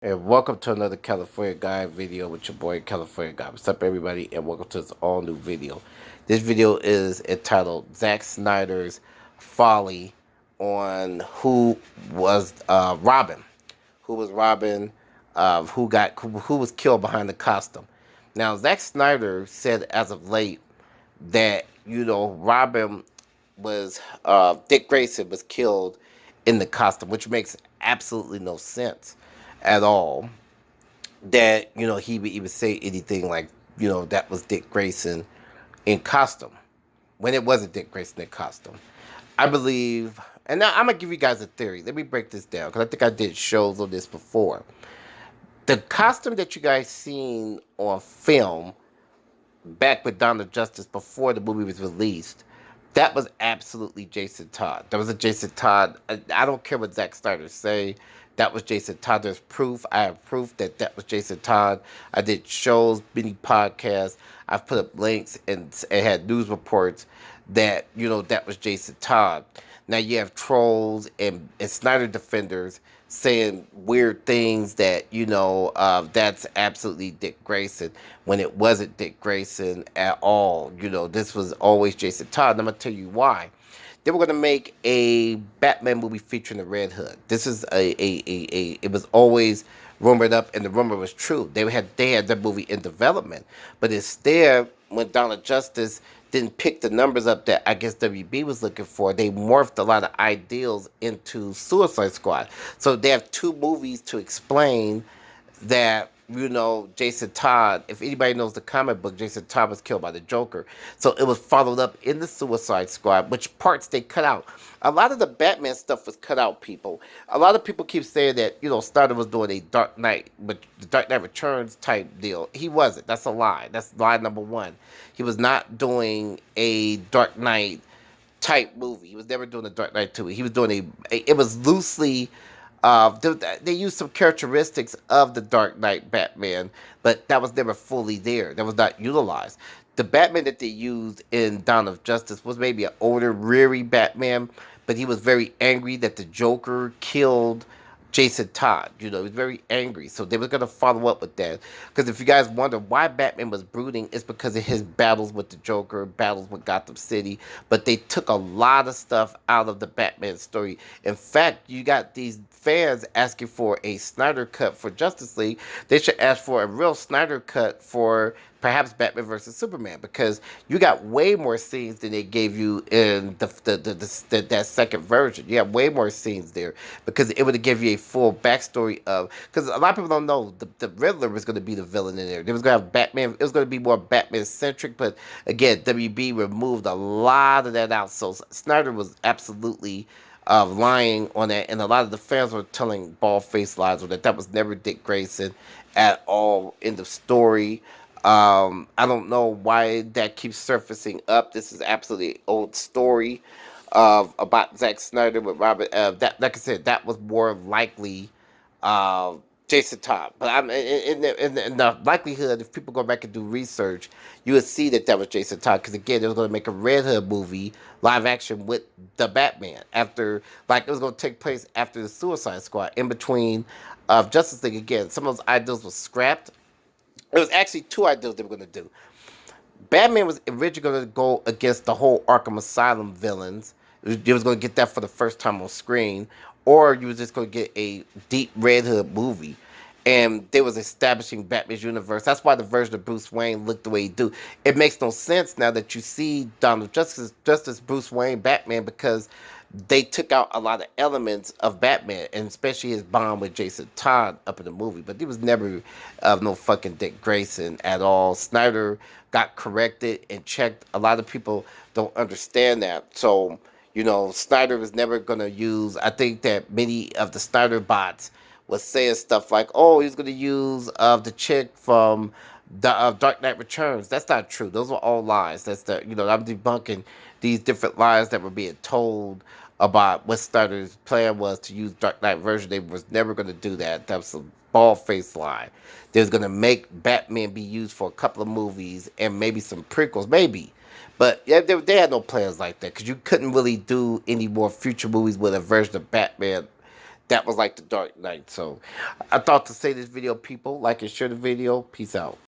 And welcome to another California Guy video with your boy California Guy. What's up, everybody, and welcome to this all new video. This video is entitled Zack Snyder's Folly on Robin. Who was Robin? Who was killed behind the costume. Now, Zack Snyder said as of late that, Robin was, Dick Grayson was killed in the costume, which makes absolutely no sense at all. That, he would even say anything like, that was Dick Grayson in costume when it wasn't Dick Grayson in costume. I believe, and now I'm going to give you guys a theory. Let me break this down because I think I did shows on this before. The costume that you guys seen on film back with Dawn of Justice before the movie was released, that was absolutely Jason Todd. That was a Jason Todd. I don't care what Zack Snyder say. That was Jason Todd. There's proof. I have proof that that was Jason Todd. I did shows, many podcasts. I've put up links and had news reports that, that was Jason Todd. Now you have trolls and Snyder defenders saying weird things that, that's absolutely Dick Grayson when it wasn't Dick Grayson at all. This was always Jason Todd. And I'm going to tell you why. They were going to make a Batman movie featuring the Red Hood. This is it was always rumored up, and the rumor was true. They had that movie in development, but instead, when Dawn of Justice didn't pick the numbers up that I guess WB was looking for, they morphed a lot of ideals into Suicide Squad. So they have two movies to explain that, Jason Todd, if anybody knows the comic book, Jason Todd was killed by the Joker. So it was followed up in the Suicide Squad, which parts they cut out. A lot of the Batman stuff was cut out, people. A lot of people keep saying that, Snyder was doing a Dark Knight, but the Dark Knight Returns type deal. He wasn't. That's a lie. That's lie number one. He was not doing a Dark Knight type movie. He was never doing a Dark Knight 2. He was doing it was loosely, they used some characteristics of the Dark Knight Batman, but that was never fully there. That was not utilized. The Batman that they used in Dawn of Justice was maybe an older, reary Batman, but he was very angry that the Joker killed Jason Todd. He was very angry. So they were going to follow up with that. Because if you guys wonder why Batman was brooding, it's because of his battles with the Joker, battles with Gotham City. But they took a lot of stuff out of the Batman story. In fact, you got these fans asking for a Snyder cut for Justice League. They should ask for a real Snyder cut for perhaps Batman versus Superman, because you got way more scenes than they gave you in that second version. You have way more scenes there because it would give you a full backstory of, because a lot of people don't know the Riddler was going to be the villain in there. They was going to have Batman. It was going to be more Batman centric, but again, WB removed a lot of that out. So Snyder was absolutely lying on that, and a lot of the fans were telling bald-faced lies on that. That was never Dick Grayson at all in the story. I don't know why that keeps surfacing up. This is absolutely an old story about Zack Snyder with Robert. That, like I said, that was more likely uh, Jason Todd. But I'm in the likelihood, if people go back and do research, you would see that that was Jason Todd, because again, they was going to make a Red Hood movie live action with the Batman after, like, it was going to take place after the Suicide Squad, in between Justice League. Again, some of those ideas were scrapped. It was actually two ideas they were going to do. Batman was originally going to go against the whole Arkham Asylum villains. You was going to get that for the first time on screen, or you was just going to get a deep Red Hood movie. And they was establishing Batman's universe. That's why the version of Bruce Wayne looked the way he do. It makes no sense now that you see Donald Justice Bruce Wayne Batman, because they took out a lot of elements of Batman, and especially his bond with Jason Todd up in the movie. But he was never no fucking Dick Grayson at all. Snyder got corrected and checked. A lot of people don't understand that. So, Snyder was never going to use, I think that many of the Snyder bots was saying stuff like, oh, he's going to use the chick from the Dark Knight Returns. That's not true. Those were all lies. That's I'm debunking these different lies that were being told about what Snyder's plan was to use Dark Knight version. They was never going to do that. That was a bald-faced lie. They was going to make Batman be used for a couple of movies and maybe some prequels, maybe. But yeah, they had no plans like that, because you couldn't really do any more future movies with a version of Batman that was like the Dark Knight. So I thought to say this video, people, like and share the video. Peace out.